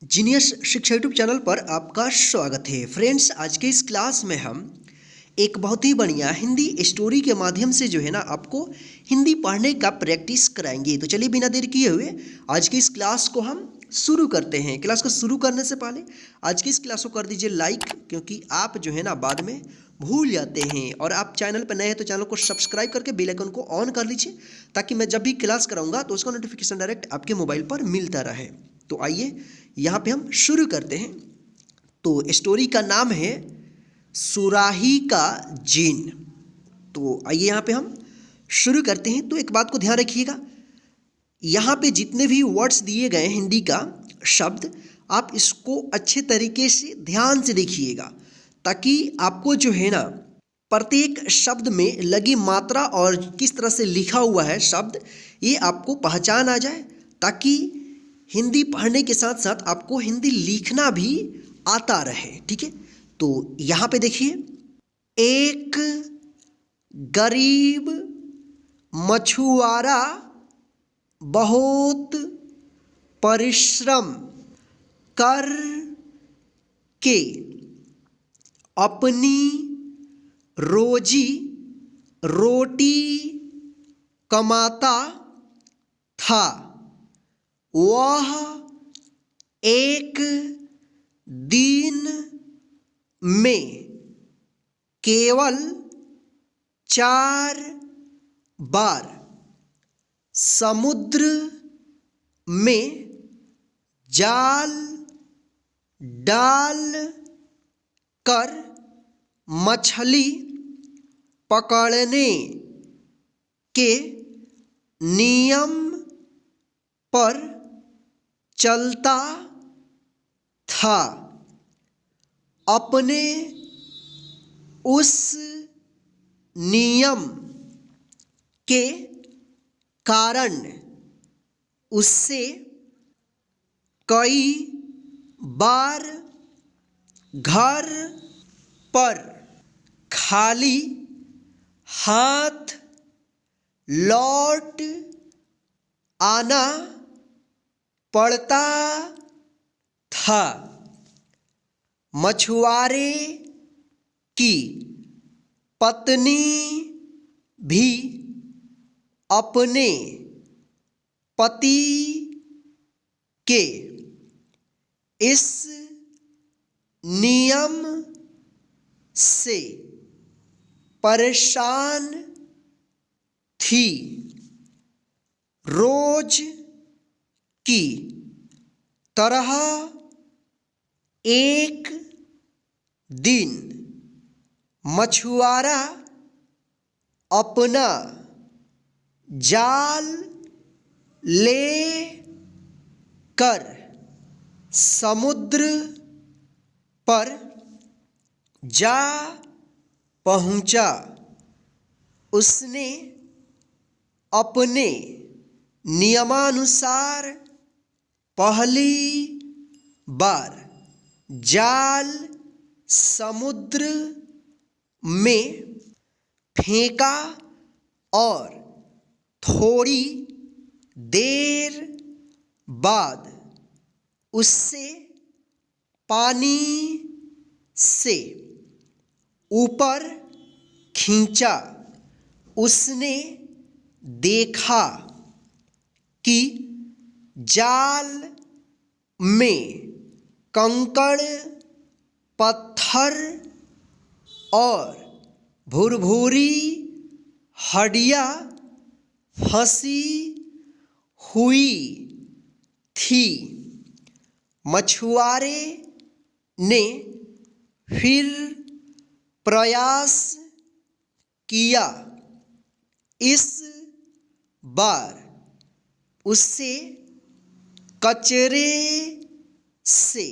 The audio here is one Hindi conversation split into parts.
जीनियस शिक्षा यूट्यूब चैनल पर आपका स्वागत है। फ्रेंड्स, आज के इस क्लास में हम एक बहुत ही बढ़िया हिंदी स्टोरी के माध्यम से जो है ना आपको हिंदी पढ़ने का प्रैक्टिस कराएंगे। तो चलिए बिना देर किए हुए आज की इस क्लास को हम शुरू करते हैं। क्लास को शुरू करने से पहले आज की इस क्लास को कर दीजिए लाइक, क्योंकि आप जो है ना बाद में भूल जाते हैं। और आप चैनल पर नए हैं तो चैनल को सब्सक्राइब करके बेल आइकन को ऑन कर लीजिए, ताकि मैं जब भी क्लास कराऊंगा तो उसका नोटिफिकेशन डायरेक्ट आपके मोबाइल पर मिलता रहे। तो आइए यहाँ पे हम शुरू करते हैं। तो स्टोरी का नाम है सुराही का जीन। तो आइए यहाँ पे हम शुरू करते हैं। तो एक बात को ध्यान रखिएगा, यहाँ पे जितने भी वर्ड्स दिए गए हिंदी का शब्द, आप इसको अच्छे तरीके से ध्यान से देखिएगा, ताकि आपको जो है ना प्रत्येक शब्द में लगी मात्रा और किस तरह से लिखा हुआ है शब्द, ये आपको पहचान आ जाए, ताकि हिंदी पढ़ने के साथ साथ आपको हिंदी लिखना भी आता रहे। ठीक है, तो यहाँ पे देखिए, एक गरीब मछुआरा बहुत परिश्रम कर के अपनी रोजी रोटी कमाता था। वह एक दिन में केवल 4 बार समुद्र में जाल डाल कर मछली पकड़ने के नियम पर चलता था। अपने उस नियम के कारण उससे कई बार घर पर खाली हाथ लौट आना पड़ता था। मछुआरे की पत्नी भी अपने पति के इस नियम से परेशान थी। रोज की तरह एक दिन मछुआरा अपना जाल ले कर समुद्र पर जा पहुंचा। उसने अपने नियमानुसार पहली बार जाल समुद्र में फेंका और थोड़ी देर बाद उससे पानी से ऊपर खींचा। उसने देखा कि जाल में कंकड़, पत्थर और भुरभुरी हड्डियाँ फंसी हुई थी। मछुआरे ने फिर प्रयास किया। इस बार उससे कचरे से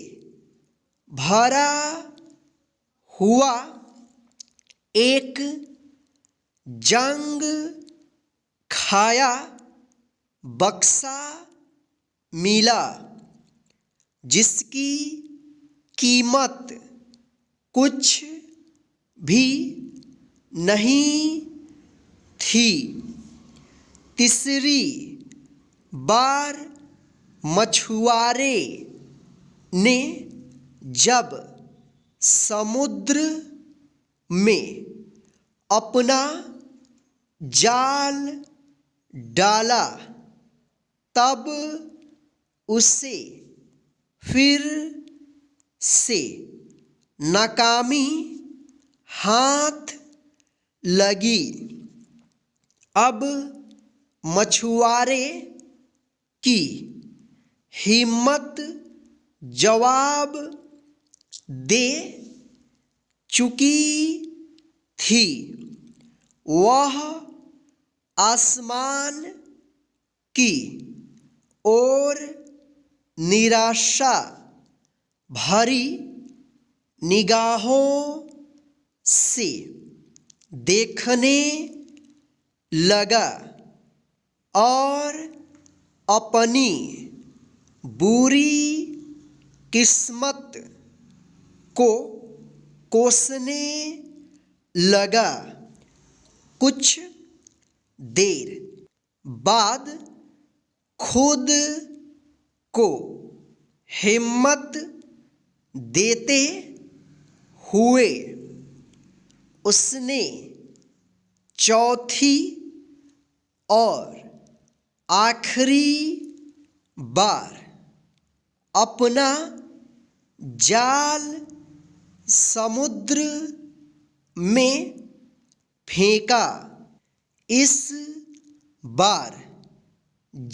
भरा हुआ एक जंग खाया बक्सा मिला, जिसकी कीमत कुछ भी नहीं थी। तीसरी बार मछुआरे ने जब समुद्र में अपना जाल डाला तब उसे फिर से नाकामी हाथ लगी। अब मछुआरे की हिम्मत जवाब दे चुकी थी। वह आसमान की ओर निराशा भरी निगाहों से देखने लगा और अपनी बुरी किस्मत को कोसने लगा। कुछ देर बाद खुद को हिम्मत देते हुए उसने चौथी और आखिरी बार अपना जाल समुद्र में फेंका। इस बार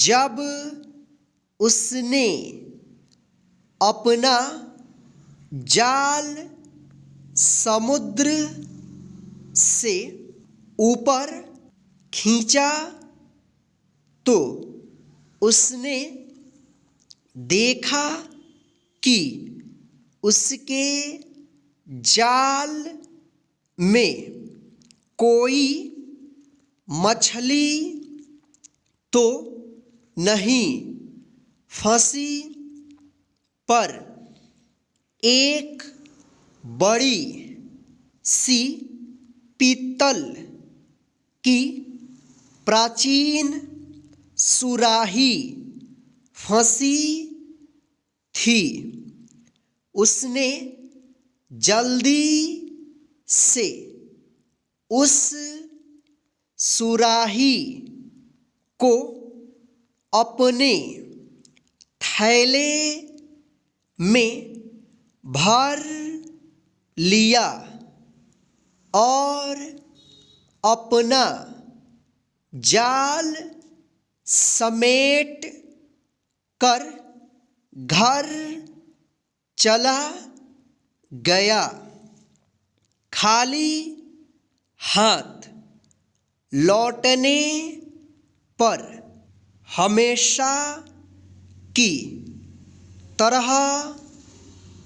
जब उसने अपना जाल समुद्र से ऊपर खींचा तो उसने देखा कि उसके जाल में कोई मछली तो नहीं फंसी, पर एक बड़ी सी पीतल की प्राचीन सुराही फंसी थी। उसने जल्दी से उस सुराही को अपने थैले में भर लिया और अपना जाल समेट कर घर चला गया। खाली हाथ लौटने पर हमेशा की तरह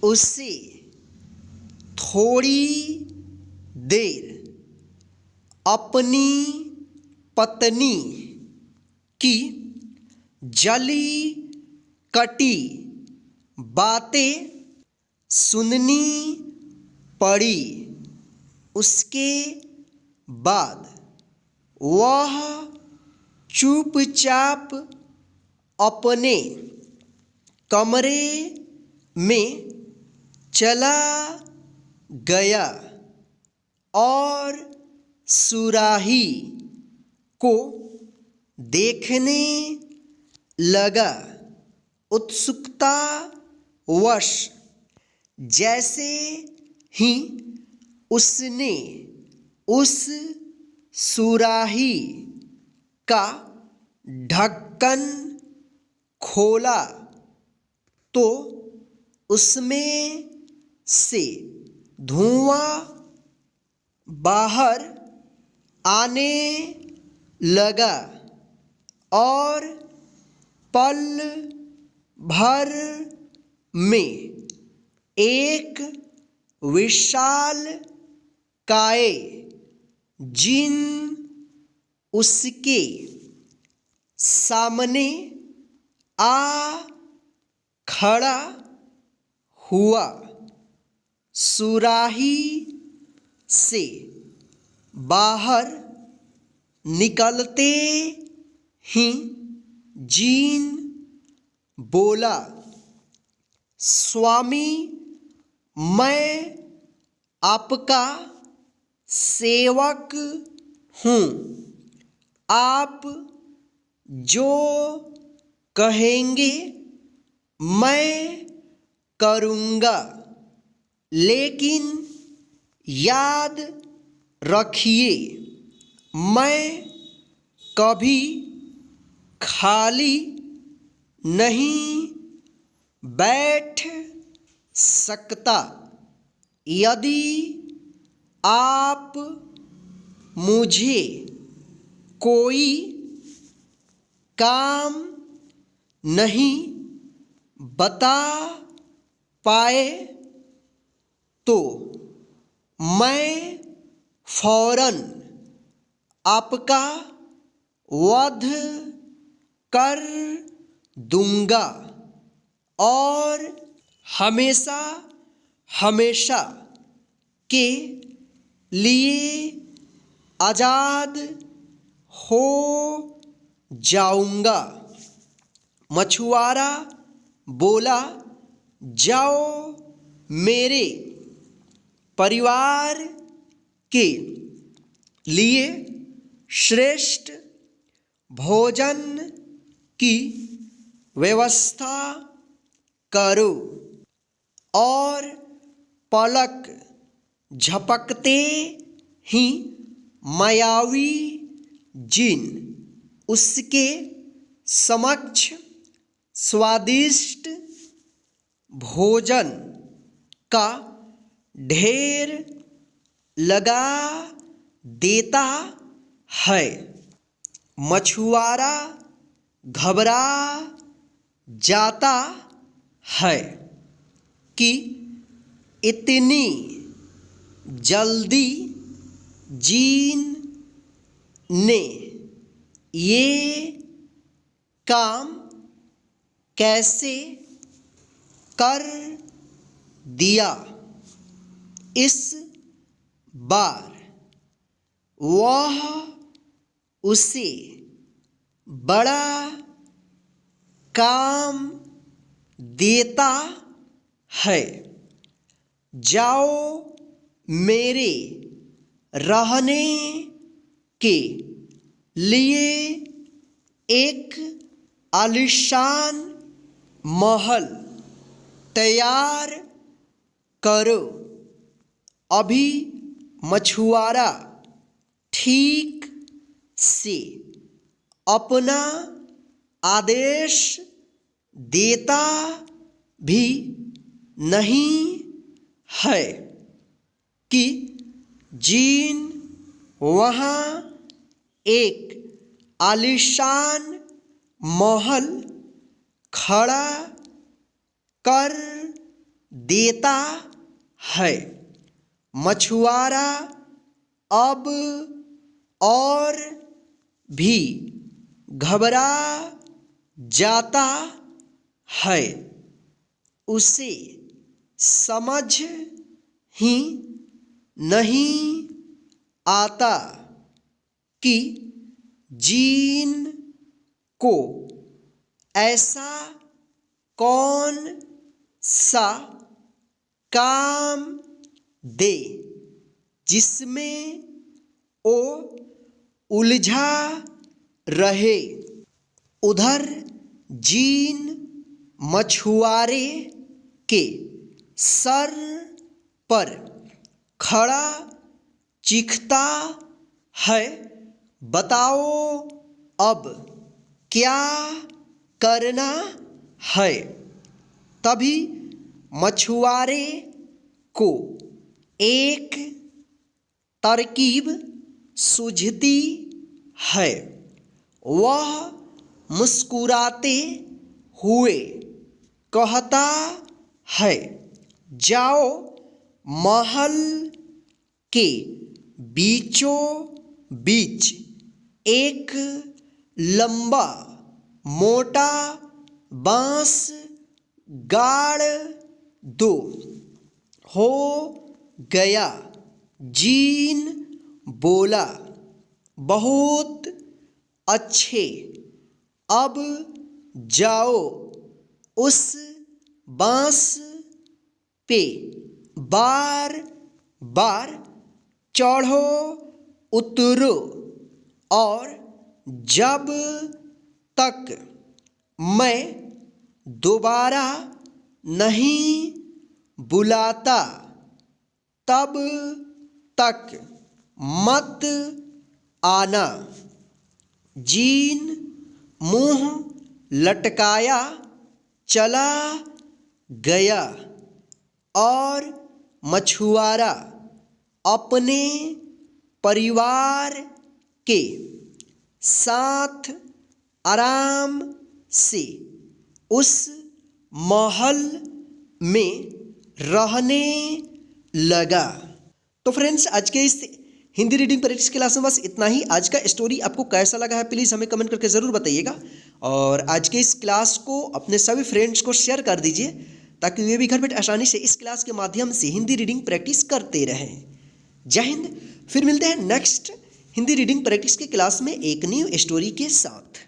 उसे थोड़ी देर अपनी पत्नी की जली कटी बातें सुननी पड़ी। उसके बाद वह चुपचाप अपने कमरे में चला गया और सुराही को देखने लगा, उत्सुकता वश। जैसे ही उसने उस सुराही का ढक्कन खोला तो उसमें से धुआं बाहर आने लगा और पल भर में एक विशाल काय जिन उसके सामने आ खड़ा हुआ। सुराही से बाहर निकलते ही जीन बोला, स्वामी मैं आपका सेवक हूँ, आप जो कहेंगे मैं करूँगा, लेकिन याद रखिए मैं कभी खाली नहीं बैठ सकता। यदि आप मुझे कोई काम नहीं बता पाए तो मैं फौरन आपका वध कर दूंगा और हमेशा हमेशा के लिए आज़ाद हो जाऊंगा। मछुआरा बोला, जाओ मेरे परिवार के लिए श्रेष्ठ भोजन की व्यवस्था करो। और पलक झपकते ही मायावी जिन उसके समक्ष स्वादिष्ट भोजन का ढेर लगा देता है। मछुआरा घबरा जाता है कि इतनी जल्दी जीन ने ये काम कैसे कर दिया। इस बार वह उसे बड़ा काम देता है। जाओ मेरे रहने के लिए एक आलीशान महल तैयार करो। अभी मछुआरा ठीक से अपना आदेश देता भी नहीं है कि जीन वहाँ एक आलीशान महल खड़ा कर देता है। मछुआरा अब और भी घबरा जाता है। उसे समझ ही नहीं आता कि जीन को ऐसा कौन सा काम दे जिसमें वो उलझा रहे। उधर जीन मछुआरे के सर पर खड़ा चीखता है, बताओ अब क्या करना है। तभी मछुआरे को एक तरकीब सूझती है। वह मुस्कुराते हुए कहता है, जाओ महल के बीचों बीच एक लंबा मोटा बांस गाड़ दो। हो गया, जीन बोला, बहुत अच्छे। अब जाओ उस बांस पे बार बार चढ़ो उतरो और जब तक मैं दोबारा नहीं बुलाता तब तक मत आना। जीन मुंह लटकाया चला गया और मछुआरा अपने परिवार के साथ आराम से उस महल में रहने लगा। तो फ्रेंड्स, आज के इस हिंदी रीडिंग प्रैक्टिस क्लास में बस इतना ही। आज का स्टोरी आपको कैसा लगा है प्लीज़ हमें कमेंट करके ज़रूर बताइएगा, और आज के इस क्लास को अपने सभी फ्रेंड्स को शेयर कर दीजिए ताकि वे भी घर बैठ आसानी से इस क्लास के माध्यम से हिंदी रीडिंग प्रैक्टिस करते रहें। जय हिंद। फिर मिलते हैं नेक्स्ट हिंदी रीडिंग प्रैक्टिस के क्लास में एक न्यू स्टोरी के साथ।